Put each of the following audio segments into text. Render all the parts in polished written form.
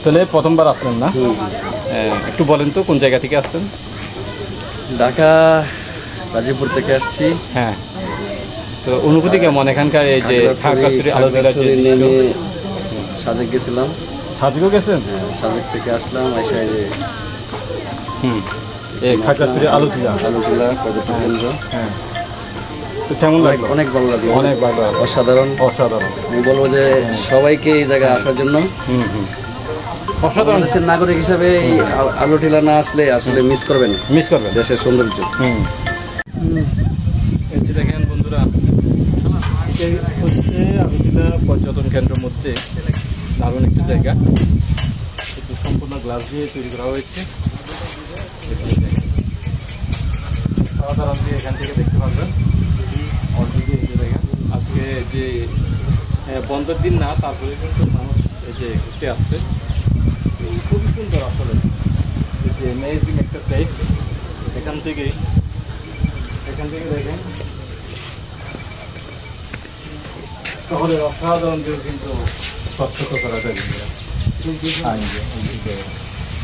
তাহলে প্রথমবার আসলেন না? একটু বলেন তো কোন জায়গা থেকে আসছেন? ঢাকা গাজীপুর থেকে আসছি। হ্যাঁ, তো অনুভূতি কেমন এখানকার? এই যে খাগড়াছড়ি আলোটিলার যে নেমে সাজেক গেছিলাম। সাজেকও গেছেন? হ্যাঁ, সাজেক থেকে আসলাম আইসা এই যে এই খাগড়াছড়ি আলোটিলা পর্যটন কেন্দ্র। হ্যাঁ, তো কেমন লাগলো? অনেক ভালো লাগলো, অনেক ভালো, অসাধারণ অসাধারণ। আমি বলবো যে সবাইকে এই জায়গায় আসার জন্য, অসাধারণ। দেশের নাগরিক হিসাবে এই আলোটিলা না আসলে আসলে মিস করবেন দেশের সৌন্দর্য। এই যে দেখেন বন্ধুরা, এটা হচ্ছে আলোটিলা পর্যটন কেন্দ্রের মধ্যে দারুণ একটা জায়গা, একটু সম্পূর্ণ গ্লাস দিয়ে তৈরি করা হয়েছে। সাধারণ দিয়ে এখান থেকে দেখতে পারবেন অলরেডি। এই যে দেখেন আজকে যে বন্ধের দিন না, তারপরে কিন্তু মানুষ এই যে ঘুরতে আসছে। খুবই সুন্দর আসলে, এই যে অ্যামেজিং একটা প্লেস। এখান থেকে দেখেন শহরের অসাধারণ ভিউ কিন্তু স্বচ্ছতা করা যায়।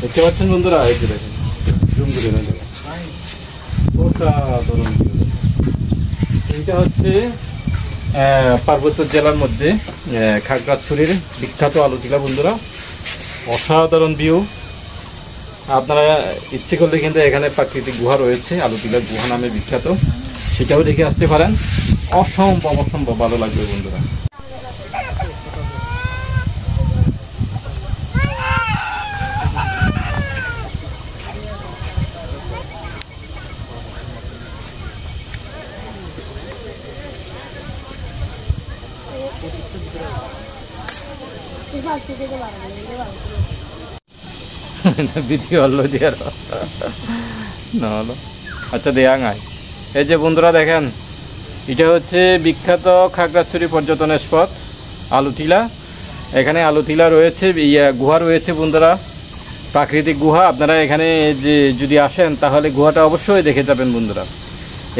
দেখতে পাচ্ছেন বন্ধুরা, এই যে দেখেন জুম করে দেখেন অসাধারণ ভিউ। এইটা হচ্ছে পার্বত্য জেলার মধ্যে খাগড়াছড়ির বিখ্যাত আলোটিলা বন্ধুরা, অসাধারণ ভিউ। আপনারা ইচ্ছে করলে কিন্তু এখানে প্রাকৃতিক গুহা রয়েছে, আলোটিলা গুহা নামে বিখ্যাত, সেটাও দেখে আসতে পারেন। অসম্ভব ভালো লাগবে বন্ধুরা। ভিডিও হলো দিয়ে না হলো, আচ্ছা দেয়া নাই। এই যে বন্ধুরা দেখেন, এটা হচ্ছে বিখ্যাত খাগড়াছড়ি পর্যটন স্পট আলোটিলা। এখানে আলোটিলা রয়েছে, গুহা রয়েছে বন্ধুরা, প্রাকৃতিক গুহা। আপনারা এখানে যে যদি আসেন তাহলে গুহাটা অবশ্যই দেখে যাবেন বন্ধুরা।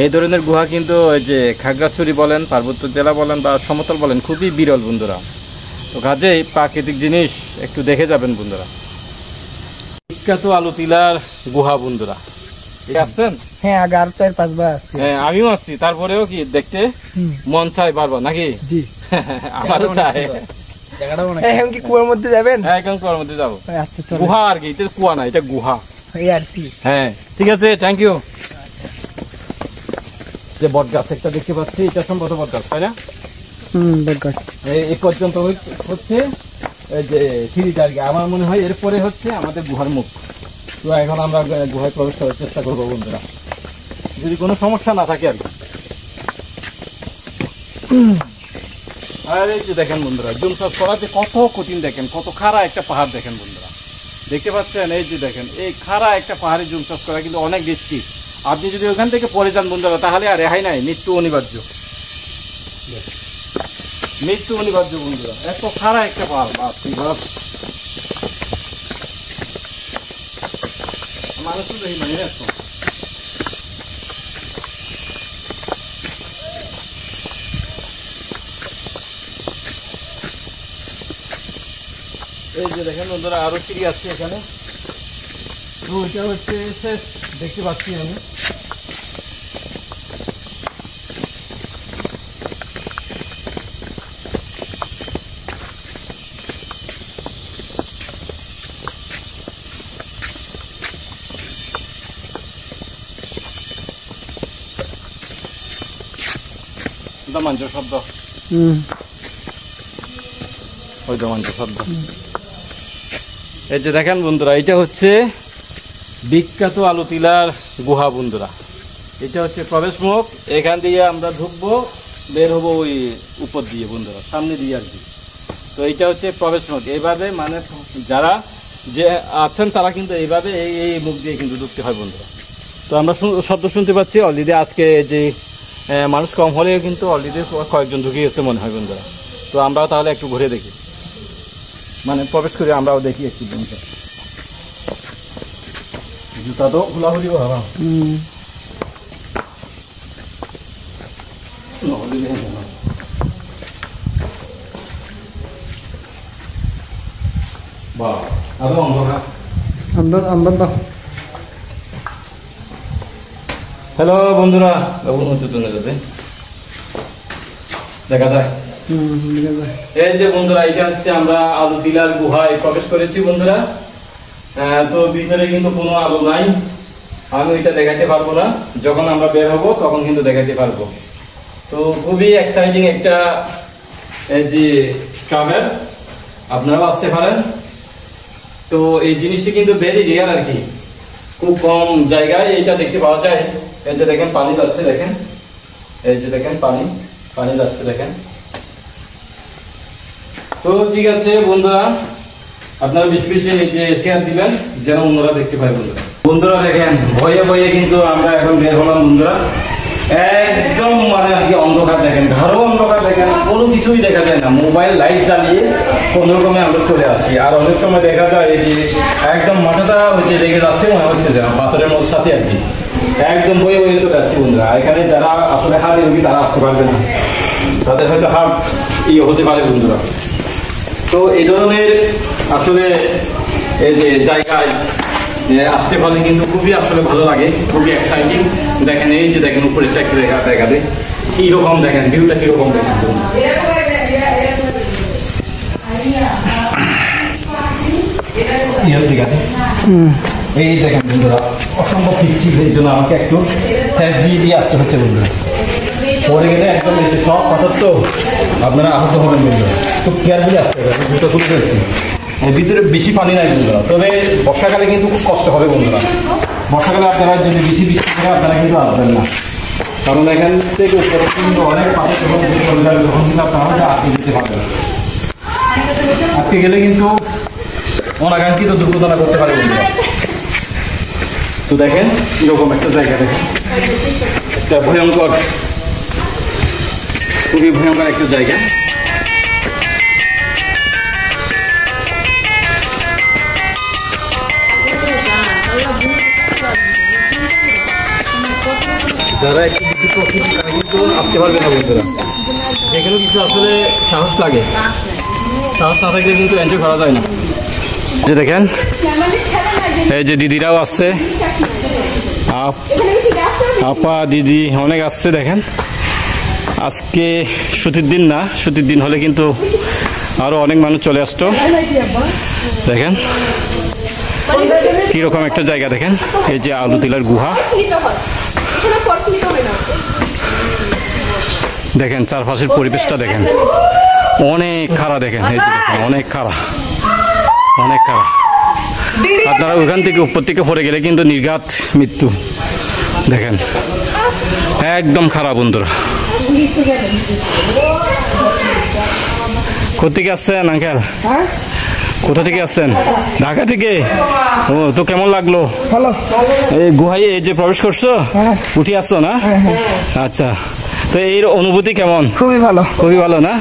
এই ধরনের গুহা কিন্তু ওই যে খাগড়াছড়ি বলেন, পার্বত্য জেলা বলেন বা সমতল বলেন, খুবই বিরল বন্ধুরা। তো কাজেই প্রাকৃতিক জিনিস একটু দেখে যাবেন বন্ধুরা। বিখ্যাত আলোটিলার গুহা বন্ধুরা, আসছেন? হ্যাঁ, আগে আর 4-5 বার আসছি। হ্যাঁ, আমিও আসছি, তারপরেও কি দেখতে মন চাই বারবার নাকি? জি, আমারও চাই। এখন কি কুয়ার মধ্যে যাবেন? হ্যাঁ, এখন কুয়ার মধ্যে যাবো। আচ্ছা চলো। গুহা আর কি, এটা কুয়া না, এটা গুহা। এই আর কি। হ্যাঁ ঠিক আছে, থ্যাংক ইউ। যে বট গাছ একটা দেখতে পাচ্ছি, এটা সম্ভবত বট গাছ, তাই না? বটগাছ। এই পর্যন্ত হচ্ছে এই যে সিঁড়িটা আর কি। আমার মনে হয় এরপরে হচ্ছে আমাদের গুহার মুখ। তো এখন আমরা গুহায় প্রবেশ করার চেষ্টা করবো বন্ধুরা, যদি কোনো সমস্যা না থাকে আর কি। আর এই যে দেখেন বন্ধুরা, জুম চাষ করা যে কত কঠিন, দেখেন কত খাড়া একটা পাহাড় দেখেন বন্ধুরা, দেখতে পাচ্ছেন? এই যে দেখেন এই খাড়া একটা পাহাড়ে জুম চাষ করা কিন্তু অনেক রিস্কি। আপনি যদি ওখান থেকে পড়ে যান বন্ধুরা, তাহলে আর রেহাই নাই, মৃত্যু অনিবার্য, মৃত্যু অনিবার্য বন্ধুরা। এত খাড়া একটা পাহাড়, মানুষ তো দেখি মানে এত। এই যে দেখেন বন্ধুরা, আরো সিঁড়ি আছে এখানে। তো এটা হচ্ছে শেষ দেখতে পাচ্ছি আমি। দমাঞ্জর শব্দ, ওই দমাঞ্জর শব্দ। এই যে দেখেন বন্ধুরা, এটা হচ্ছে বিখ্যাত আলোটিলার গুহা বন্ধুরা। এটা হচ্ছে প্রবেশ মুখ, এখান দিয়ে আমরা ঢুকবো, বের হবো ওই উপর দিয়ে বন্ধুরা, সামনে দিয়ে আর কি। তো এইটা হচ্ছে প্রবেশ মুখ। এইভাবে মানে যারা যে আছেন তারা কিন্তু এইভাবে এই মুখ দিয়ে কিন্তু ঢুকতে হয় বন্ধুরা। তো আমরা শব্দ শুনতে পাচ্ছি অলরেডি। আজকে যে মানুষ কম হলেও কিন্তু অলরেডি কয়েকজন ঢুকে গেছে মনে হয় বন্ধুরা। তো আমরাও তাহলে একটু ঘুরে দেখি, মানে প্রবেশ করে আমরাও দেখি একটু বন্ধুরা। জুতা তো খোলাখুলি ভাবা বাহ, আরো অন্ধকার। अंदर दाও। হ্যালো বন্ধুরা, দেখা যায়। দেখা যায়। এই যে বন্ধুরা, এটা হচ্ছে আমরা আলু টিলার গুহায় প্রবেশ করেছি বন্ধুরা। তো ভিতরে কিন্তু কোনো আলো নাই, আমি এটা দেখাতে পারবো না। যখন আমরা বের হবো তখন কিন্তু দেখাতে পারবো। তো খুবই এক্সাইটিং একটা এই যে ট্রাভেল, আপনারাও আসতে পারেন। তো এই জিনিসটি কিন্তু ভেরি রিয়ার আর কি, খুব কম জায়গায় এটা দেখতে পাওয়া যায়। এই যে দেখেন পানি যাচ্ছে, দেখেন এই যে দেখেন পানি যাচ্ছে দেখেন। তো ঠিক আছে বন্ধুরা, আপনারা বেশি বেশি এই যে শেয়ার দিবেন যেন অন্যরা দেখতে পায়। বন্ধুরা দেখেন, ভয়ে ভয়ে কিন্তু আমরা এখন বের হলাম বন্ধুরা। একদম মানে আর কি অন্ধকার দেখেন, ঘরও অন্ধকার দেখেন, কোনো কিছুই দেখা যায় না। মোবাইল লাইট চালিয়ে কোনো রকমে আমরা চলে আসি। আর অনেক সময় দেখা যায় এই যে একদম মাথাটা হচ্ছে লেগে যাচ্ছে, মনে হচ্ছে যে পাথরের মধ্যে সাথে আর কি, একদম বয়ে বয়ে চলে যাচ্ছি বন্ধুরা। এখানে যারা আসলে হার্টের রোগী তারা আসতে পারবে না, তাদের হয়তো হার্ট হতে পারে বন্ধুরা। তো এই ধরনের আসলে এই যে জায়গায় আসতে পারলে কিন্তু খুবই আসলে ভালো লাগে, খুবই এক্সাইটিং। দেখেন এই যে দেখেন উপরে একটা দেখা দেয় কিরকম, দেখেন ভিউটা কিরকম দেখেন। এই দেখেন বন্ধুরা, অসম্ভব পিচ্ছিল, এই জন্য আমাকে একটু ফ্যাস দিয়ে আসতে হচ্ছে বন্ধুরা। পরে গেলে একদম সব পাথর তো আপনারা আহত হবেন বন্ধুরা, খুব কেয়ারফুলি আসতে হবে। জুতো খুলে ফেলছি, ভিতরে বেশি পানি নাই বন্ধুরা। তবে বর্ষাকালে কিন্তু খুব কষ্ট হবে বন্ধুরা। বর্ষাকালে আপনারা যদি বেশি বৃষ্টি করে আপনারা কিন্তু আসবেন না, কারণ এখান থেকে উপরে কিন্তু অনেক পাথর যখন চলে যাবে তখন কিন্তু আপনারা আটকে যেতে পারবেন। আটকে গেলে কিন্তু অনাকাঙ্ক্ষিত দুর্ঘটনা করতে পারে বন্ধুরা। তো দেখেন এরকম একটা জায়গা, দেখেন একটা ভয়ঙ্কর, খুবই ভয়ঙ্কর একটা জায়গা। যারা একটু বুদ্ধি প্রকৃতি তারা কিন্তু আসতে পারবে না বন্ধুরা। যেখানে কিছু আসলে সাহস লাগে, সাহস না থাকলে কিন্তু এনজয় করা যায় না। যে দেখেন এই যে দিদিরাও আসছে, আপা দিদি অনেক আসছে। দেখেন আজকে ছুটির দিন না, ছুটির দিন হলে কিন্তু আরো অনেক মানুষ চলে আসতো। দেখেন কিরকম একটা জায়গা, দেখেন এই যে আলু টিলার গুহা। দেখেন চারপাশের পরিবেশটা দেখেন, অনেক খাড়া। দেখেন এই যে দেখেন অনেক খাড়া, অনেক খাড়া। আপনারা ওখান থেকে উপর থেকে পড়ে গেলে কিন্তু নির্ঘাত মৃত্যু। দেখেন একদম খারাপ বন্ধুরা। কোথা থেকে আসছেন আঙ্কেল? কোথা থেকে আসছেন? ঢাকা থেকে। ও, তো কেমন লাগলো? এই গুহায় এই যে প্রবেশ করছো, উঠে আসছো না? আচ্ছা, তো এর অনুভূতি কেমন? খুবই ভালো। খুবই ভালো না?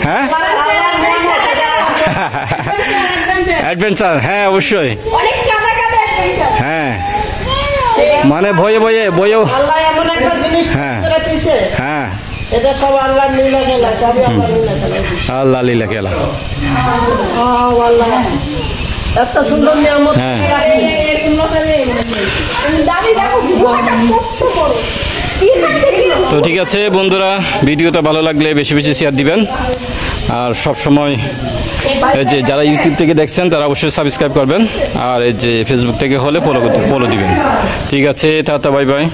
হ্যাঁ অ্যাডভেঞ্চার, হ্যাঁ অবশ্যই। হ্যাঁ মানে ভয়ে ভয়ে বয়েও, হ্যাঁ হ্যাঁ আল্লাহ লীলা খেলা। এত সুন্দর নিয়ামত। হ্যাঁ তো ঠিক আছে বন্ধুরা, ভিডিওটা ভালো লাগলে বেশি বেশি শেয়ার দিবেন। আর সব সময় এই যে যারা ইউটিউব থেকে দেখছেন তারা অবশ্যই সাবস্ক্রাইব করবেন, আর এই যে ফেসবুক থেকে হলে ফলো দিবেন। ঠিক আছে, টাটা, বাই বাই।